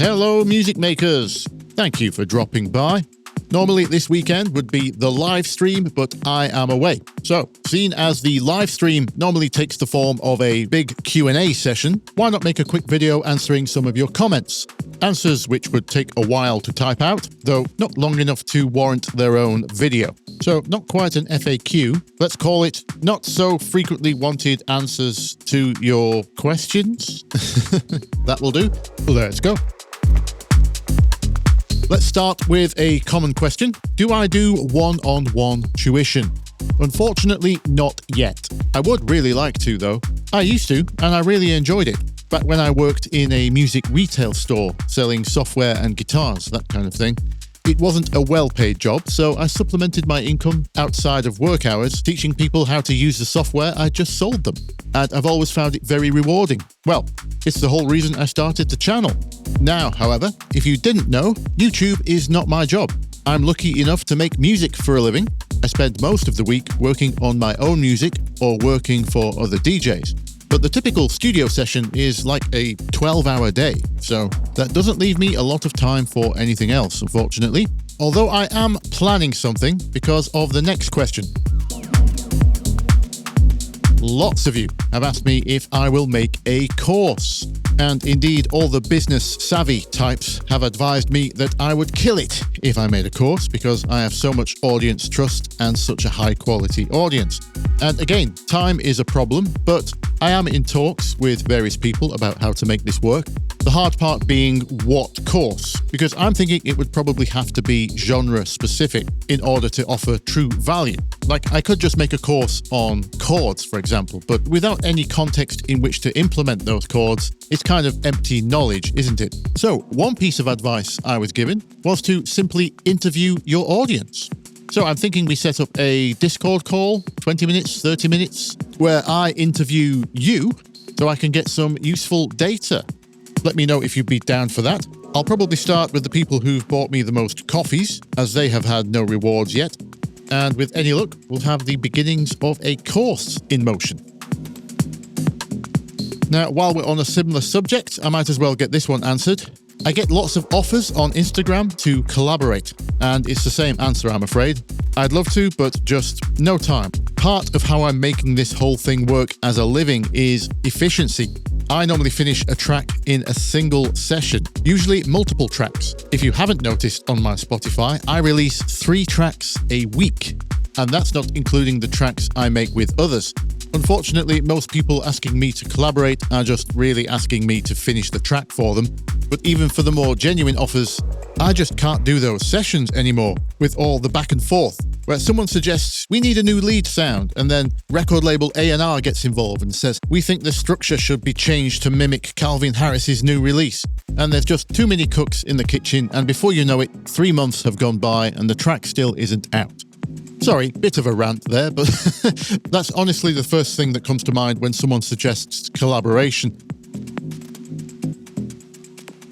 Hello, music makers! Thank you for dropping by. Normally this weekend would be the live stream, but I am away. So, seeing as the live stream normally takes the form of a big Q&A session, why not make a quick video answering some of your comments? Answers which would take a while to type out, though not long enough to warrant their own video. So, not quite an FAQ, let's call it not so frequently wanted answers to your questions. That will do. Let's go. Let's start with a common question. Do I do one-on-one tuition? Unfortunately, not yet. I would really like to, though. I used to, and I really enjoyed it. Back when I worked in a music retail store, selling software and guitars, that kind of thing. It wasn't a well-paid job, so I supplemented my income outside of work hours, teaching people how to use the software I just sold them. And I've always found it very rewarding. Well, it's the whole reason I started the channel. Now, however, if you didn't know, YouTube is not my job. I'm lucky enough to make music for a living. I spend most of the week working on my own music or working for other DJs. But the typical studio session is like a 12-hour day, so that doesn't leave me a lot of time for anything else, unfortunately. Although I am planning something because of the next question. Lots of you have asked me if I will make a course. And indeed, all the business-savvy types have advised me that I would kill it if I made a course because I have so much audience trust and such a high-quality audience. And again, time is a problem, but I am in talks with various people about how to make this work. The hard part being what course, because I'm thinking it would probably have to be genre-specific in order to offer true value. Like, I could just make a course on chords, for example, but without any context in which to implement those chords, it's kind of empty knowledge, isn't it? So, one piece of advice I was given was to simply interview your audience. So I'm thinking we set up a Discord call, 20 minutes, 30 minutes, where I interview you so I can get some useful data. Let me know if you'd be down for that. I'll probably start with the people who've bought me the most coffees, as they have had no rewards yet. And with any luck, we'll have the beginnings of a course in motion. Now, while we're on a similar subject, I might as well get this one answered. I get lots of offers on Instagram to collaborate, and it's the same answer, I'm afraid. I'd love to, but just no time. Part of how I'm making this whole thing work as a living is efficiency. I normally finish a track in a single session, usually multiple tracks. If you haven't noticed on my Spotify, I release 3 tracks a week, and that's not including the tracks I make with others. Unfortunately, most people asking me to collaborate are just really asking me to finish the track for them. But even for the more genuine offers, I just can't do those sessions anymore with all the back and forth, where someone suggests we need a new lead sound, and then record label A&R gets involved and says we think the structure should be changed to mimic Calvin Harris's new release. And there's just too many cooks in the kitchen, and before you know it, 3 months have gone by and the track still isn't out. Sorry, bit of a rant there, but that's honestly the first thing that comes to mind when someone suggests collaboration.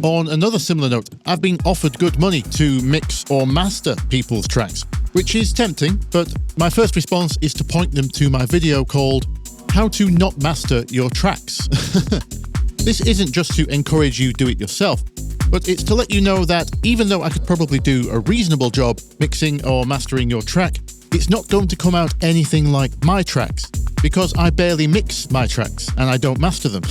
On another similar note, I've been offered good money to mix or master people's tracks, which is tempting, but my first response is to point them to my video called How to Not Master Your Tracks. This isn't just to encourage you do it yourself, but it's to let you know that even though I could probably do a reasonable job mixing or mastering your track, it's not going to come out anything like my tracks, because I barely mix my tracks and I don't master them.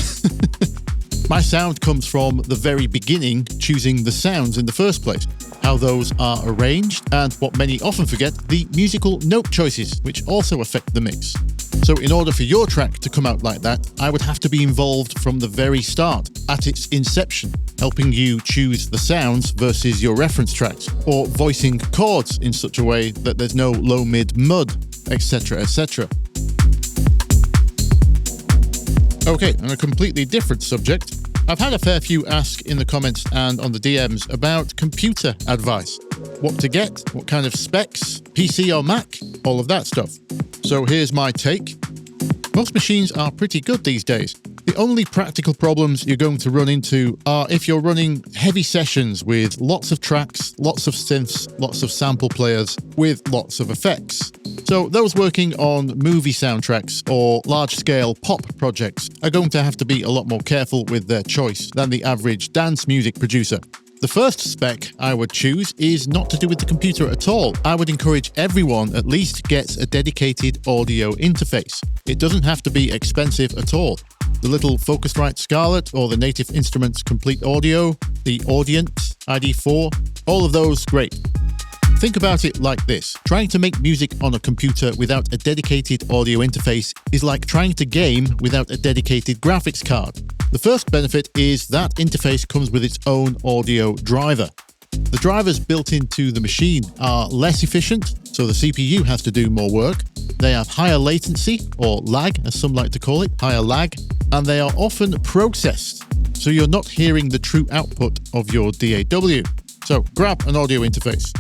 My sound comes from the very beginning, choosing the sounds in the first place, how those are arranged, and what many often forget, the musical note choices, which also affect the mix. So in order for your track to come out like that, I would have to be involved from the very start, at its inception, helping you choose the sounds versus your reference tracks, or voicing chords in such a way that there's no low, mid, mud, etc., etc. Okay, on a completely different subject, I've had a fair few ask in the comments and on the DMs about computer advice. What to get, what kind of specs, PC or Mac, all of that stuff. So here's my take. Most machines are pretty good these days. The only practical problems you're going to run into are if you're running heavy sessions with lots of tracks, lots of synths, lots of sample players with lots of effects. So those working on movie soundtracks or large-scale pop projects are going to have to be a lot more careful with their choice than the average dance music producer. The first spec I would choose is not to do with the computer at all. I would encourage everyone at least gets a dedicated audio interface. It doesn't have to be expensive at all. The little Focusrite Scarlett or the Native Instruments Complete Audio, the Audient ID4, all of those great. Think about it like this. Trying to make music on a computer without a dedicated audio interface is like trying to game without a dedicated graphics card. The first benefit is that interface comes with its own audio driver. The drivers built into the machine are less efficient, so the CPU has to do more work. They have higher latency, or lag as some like to call it, higher lag, and they are often processed, so you're not hearing the true output of your DAW. So grab an audio interface.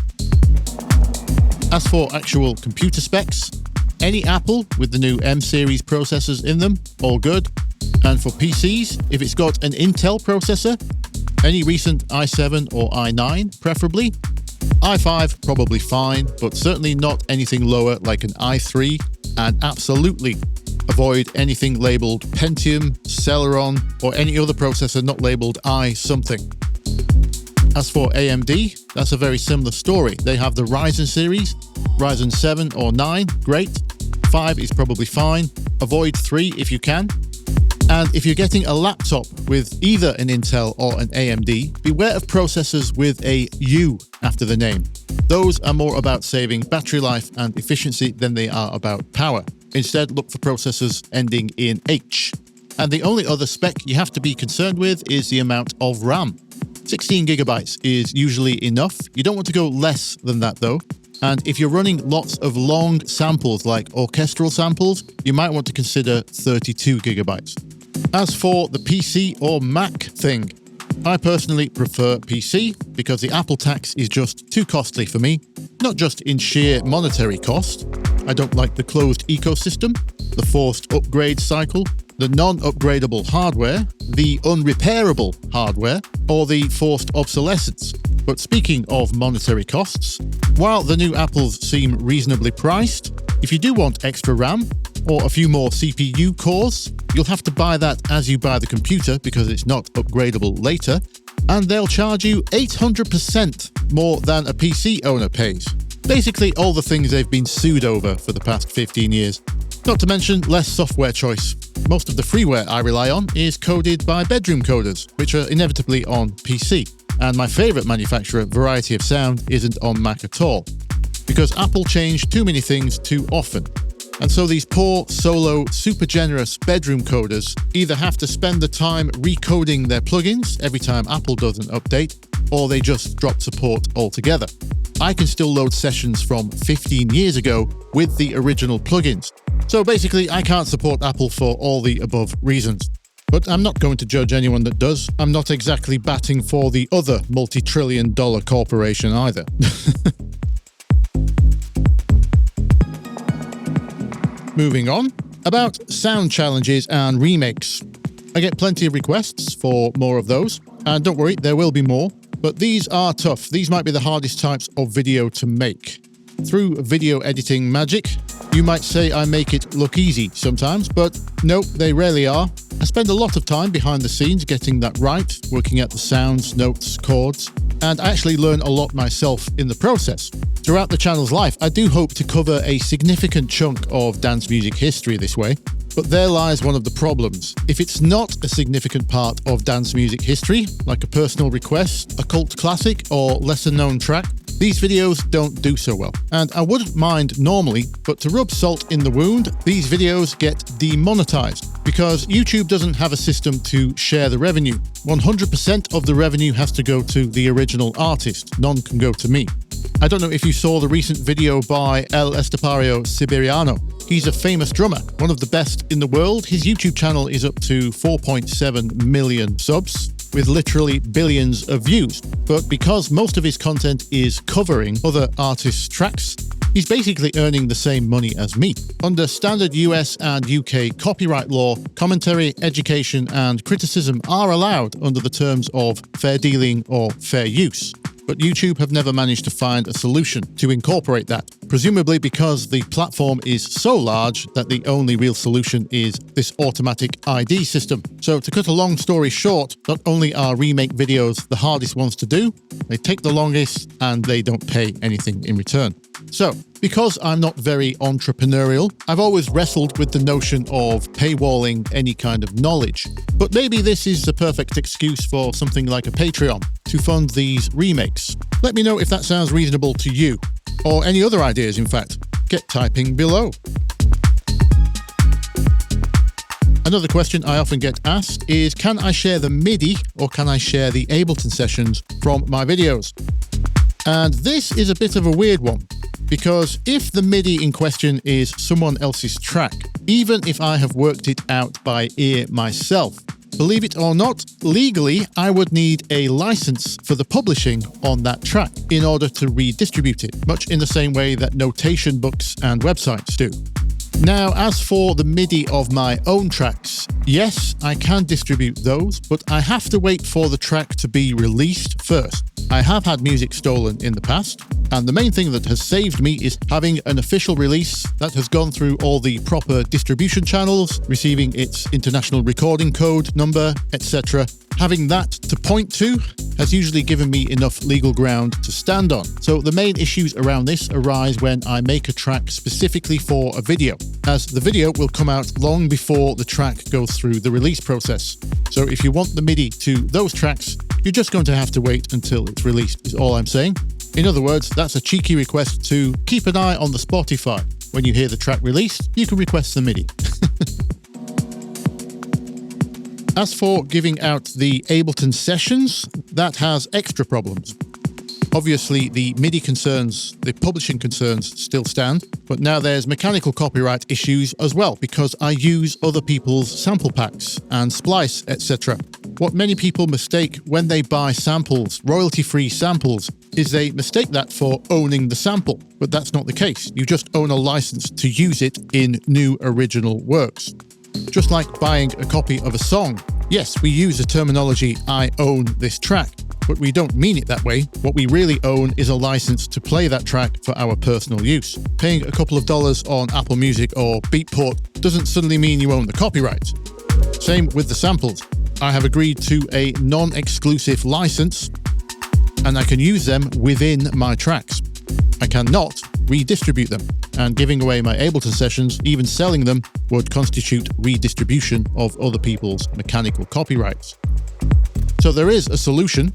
As for actual computer specs, any Apple with the new M series processors in them, all good. And for PCs, if it's got an Intel processor, any recent i7 or i9 preferably. i5 probably fine, but certainly not anything lower like an i3, and absolutely avoid anything labelled Pentium, Celeron, or any other processor not labelled i something. As for AMD, that's a very similar story. They have the Ryzen series, Ryzen 7 or 9, great. 5 is probably fine. Avoid 3 if you can. And if you're getting a laptop with either an Intel or an AMD, beware of processors with a U after the name. Those are more about saving battery life and efficiency than they are about power. Instead, look for processors ending in H. And the only other spec you have to be concerned with is the amount of RAM. 16 gigabytes is usually enough. You don't want to go less than that though. And if you're running lots of long samples like orchestral samples, you might want to consider 32 gigabytes. As for the PC or Mac thing, I personally prefer PC because the Apple tax is just too costly for me, not just in sheer monetary cost. I don't like the closed ecosystem, the forced upgrade cycle, the non-upgradable hardware, the unrepairable hardware, or the forced obsolescence. But speaking of monetary costs, while the new Apples seem reasonably priced, if you do want extra RAM or a few more CPU cores, you'll have to buy that as you buy the computer because it's not upgradable later, and they'll charge you 800% more than a PC owner pays. Basically all the things they've been sued over for the past 15 years. Not to mention less software choice. Most of the freeware I rely on is coded by bedroom coders, which are inevitably on PC. And my favourite manufacturer, Variety of Sound, isn't on Mac at all. Because Apple changed too many things too often. And so these poor, solo, super generous bedroom coders either have to spend the time recoding their plugins every time Apple does an update, or they just drop support altogether. I can still load sessions from 15 years ago with the original plugins. So basically, I can't support Apple for all the above reasons. But I'm not going to judge anyone that does. I'm not exactly batting for the other multi-trillion-dollar corporation either. Moving on, about sound challenges and remakes. I get plenty of requests for more of those, and don't worry, there will be more, but these are tough. These might be the hardest types of video to make. Through video editing magic, you might say I make it look easy sometimes, but no, they rarely are. I spend a lot of time behind the scenes getting that right, working out the sounds, notes, chords, and I actually learn a lot myself in the process. Throughout the channel's life, I do hope to cover a significant chunk of dance music history this way, but there lies one of the problems. If it's not a significant part of dance music history, like a personal request, a cult classic, or lesser-known track, these videos don't do so well. And I wouldn't mind normally, but to rub salt in the wound, these videos get demonetized because YouTube doesn't have a system to share the revenue. 100% of the revenue has to go to the original artist. None can go to me. I don't know if you saw the recent video by El Estepario Siberiano. He's a famous drummer, one of the best in the world. His YouTube channel is up to 4.7 million subs, with literally billions of views. But because most of his content is covering other artists' tracks, He's basically earning the same money as me. Under standard US and UK copyright law, commentary, education, and criticism are allowed under the terms of fair dealing or fair use. But YouTube have never managed to find a solution to incorporate that, presumably because the platform is so large that the only real solution is this automatic ID system. So to cut a long story short, not only are remake videos the hardest ones to do, they take the longest and they don't pay anything in return. So, because I'm not very entrepreneurial, I've always wrestled with the notion of paywalling any kind of knowledge. But maybe this is the perfect excuse for something like a Patreon to fund these remakes. Let me know if that sounds reasonable to you, or any other ideas, in fact. Get typing below. Another question I often get asked is, can I share the Midi or can I share the Ableton Sessions from my videos? And this is a bit of a weird one, because if the Midi in question is someone else's track, even if I have worked it out by ear myself, believe it or not, legally I would need a license for the publishing on that track in order to redistribute it, much in the same way that notation books and websites do. Now, as for the Midi of my own tracks, yes, I can distribute those, but I have to wait for the track to be released first. I have had music stolen in the past, and the main thing that has saved me is having an official release that has gone through all the proper distribution channels, receiving its international recording code number, etc. Having that to point to has usually given me enough legal ground to stand on. So the main issues around this arise when I make a track specifically for a video, as the video will come out long before the track goes through the release process. So if you want the Midi to those tracks, you're just going to have to wait until it's released, is all I'm saying. In other words, that's a cheeky request to keep an eye on the Spotify. When you hear the track released, you can request the Midi. As for giving out the Ableton Sessions, that has extra problems. Obviously, the Midi concerns, the publishing concerns still stand, but now there's mechanical copyright issues as well, because I use other people's sample packs and splice, etc. What many people mistake when they buy samples, royalty-free samples, is they mistake that for owning the sample, but that's not the case. You just own a license to use it in new original works. Just like buying a copy of a song. Yes, we use the terminology, I own this track, but we don't mean it that way. What we really own is a license to play that track for our personal use. Paying a couple of dollars on Apple Music or Beatport doesn't suddenly mean you own the copyright. Same with the samples. I have agreed to a non-exclusive license, and I can use them within my tracks. I cannot redistribute them, and giving away my Ableton Sessions, even selling them, would constitute redistribution of other people's mechanical copyrights. So there is a solution.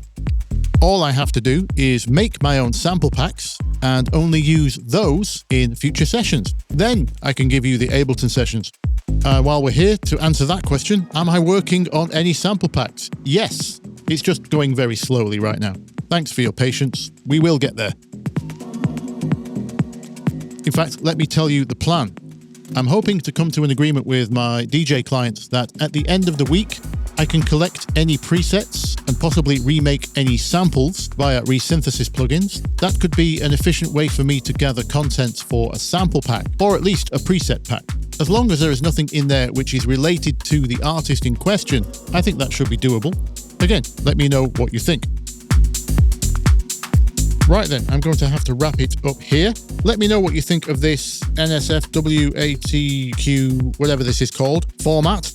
All I have to do is make my own sample packs and only use those in future sessions. Then I can give you the Ableton Sessions. While we're here, to answer that question, am I working on any sample packs? Yes, it's just going very slowly right now. Thanks for your patience. We will get there. In fact, let me tell you the plan. I'm hoping to come to an agreement with my DJ clients that at the end of the week, I can collect any presets and possibly remake any samples via resynthesis plugins. That could be an efficient way for me to gather content for a sample pack, or at least a preset pack. As long as there is nothing in there which is related to the artist in question, I think that should be doable. Again, let me know what you think. Right then, I'm going to have to wrap it up here. Let me know what you think of this NSFWATQ, whatever this is called, format.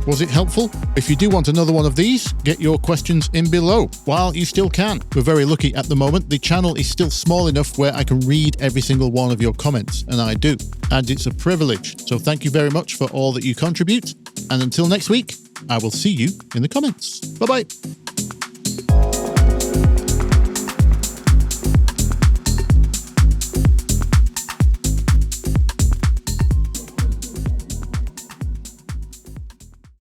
Was it helpful? If you do want another one of these, get your questions in below while you still can. We're very lucky at the moment. The channel is still small enough where I can read every single one of your comments, and I do. And it's a privilege. So thank you very much for all that you contribute. And until next week, I will see you in the comments. Bye-bye.